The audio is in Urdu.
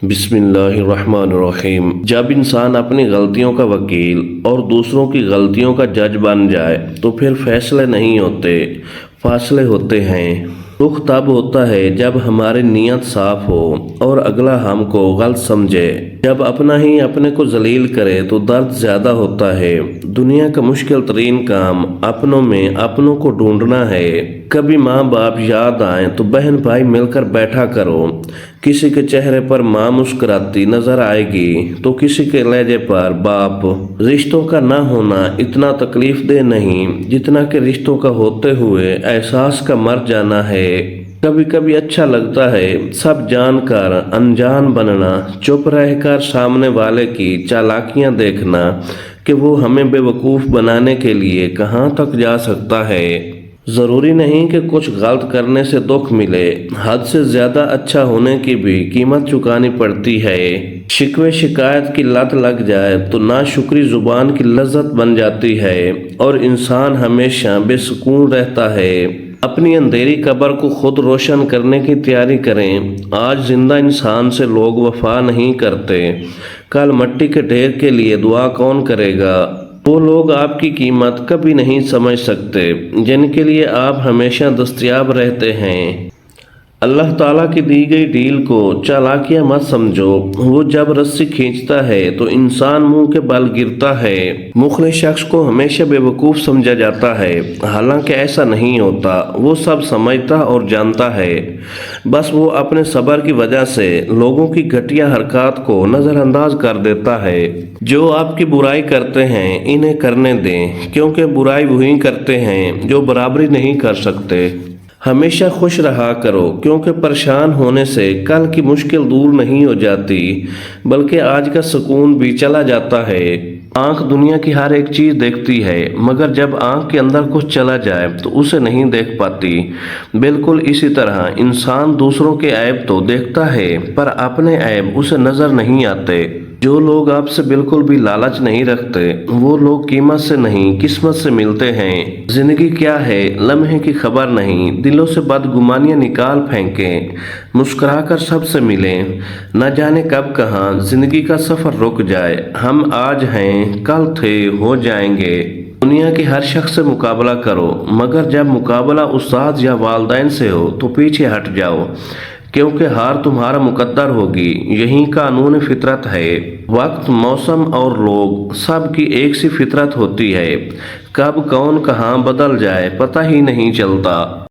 بسم اللہ الرحمن الرحیم۔ جب انسان اپنی غلطیوں کا وکیل اور دوسروں کی غلطیوں کا جج بن جائے تو پھر فیصلے نہیں ہوتے، فاصلے ہوتے ہیں۔ دکھ تب ہوتا ہے جب ہماری نیت صاف ہو اور اگلا ہم کو غلط سمجھے۔ جب اپنا ہی اپنے کو ذلیل کرے تو درد زیادہ ہوتا ہے۔ دنیا کا مشکل ترین کام اپنوں میں اپنوں کو ڈھونڈنا ہے۔ کبھی ماں باپ یاد آئیں تو بہن بھائی مل کر بیٹھا کرو۔ کسی کے چہرے پر ماں مسکراتی نظر آئے گی تو کسی کے لہجے پر باپ۔ رشتوں کا نہ ہونا اتنا تکلیف دہ نہیں جتنا کہ رشتوں کا ہوتے ہوئے احساس کا مر جانا ہے۔ کبھی کبھی اچھا لگتا ہے سب جان کر انجان بننا، چپ رہ کر سامنے والے کی چالاکیاں دیکھنا کہ وہ ہمیں بے وقوف بنانے کے لیے کہاں تک جا سکتا ہے۔ ضروری نہیں کہ کچھ غلط کرنے سے دکھ ملے، حد سے زیادہ اچھا ہونے کی بھی قیمت چکانی پڑتی ہے۔ شکوے شکایت کی لت لگ جائے تو ناشکری زبان کی لذت بن جاتی ہے اور انسان ہمیشہ بے سکون رہتا ہے۔ اپنی اندھیری قبر کو خود روشن کرنے کی تیاری کریں۔ آج زندہ انسان سے لوگ وفا نہیں کرتے، کل مٹی کے ڈھیر کے لیے دعا کون کرے گا؟ وہ لوگ آپ کی قیمت کبھی نہیں سمجھ سکتے جن کے لیے آپ ہمیشہ دستیاب رہتے ہیں۔ اللہ تعالیٰ کی دی گئی ڈیل کو چالاکیاں مت سمجھو، وہ جب رسی کھینچتا ہے تو انسان منہ کے بل گرتا ہے۔ مخلص شخص کو ہمیشہ بے وقوف سمجھا جاتا ہے، حالانکہ ایسا نہیں ہوتا۔ وہ سب سمجھتا اور جانتا ہے، بس وہ اپنے صبر کی وجہ سے لوگوں کی گھٹیا حرکات کو نظر انداز کر دیتا ہے۔ جو آپ کی برائی کرتے ہیں انہیں کرنے دیں، کیونکہ برائی وہی کرتے ہیں جو برابری نہیں کر سکتے۔ ہمیشہ خوش رہا کرو، کیونکہ پریشان ہونے سے کل کی مشکل دور نہیں ہو جاتی بلکہ آج کا سکون بھی چلا جاتا ہے۔ آنکھ دنیا کی ہر ایک چیز دیکھتی ہے، مگر جب آنکھ کے اندر کچھ چلا جائے تو اسے نہیں دیکھ پاتی۔ بالکل اسی طرح انسان دوسروں کے عیب تو دیکھتا ہے پر اپنے عیب اسے نظر نہیں آتے۔ جو لوگ آپ سے بالکل بھی لالچ نہیں رکھتے وہ لوگ قیمت سے نہیں قسمت سے ملتے ہیں۔ زندگی کیا ہے لمحے کی خبر نہیں، دلوں سے بدگمانیاں نکال پھینکیں، مسکرا کر سب سے ملیں۔ نہ جانے کب کہاں زندگی کا سفر رک جائے، ہم آج ہیں کل تھے ہو جائیں گے۔ دنیا کے ہر شخص سے مقابلہ کرو، مگر جب مقابلہ استاد یا والدین سے ہو تو پیچھے ہٹ جاؤ، کیونکہ ہار تمہارا مقدر ہوگی، یہی قانون فطرت ہے۔ وقت، موسم اور لوگ سب کی ایک سی فطرت ہوتی ہے، کب کون کہاں بدل جائے پتہ ہی نہیں چلتا۔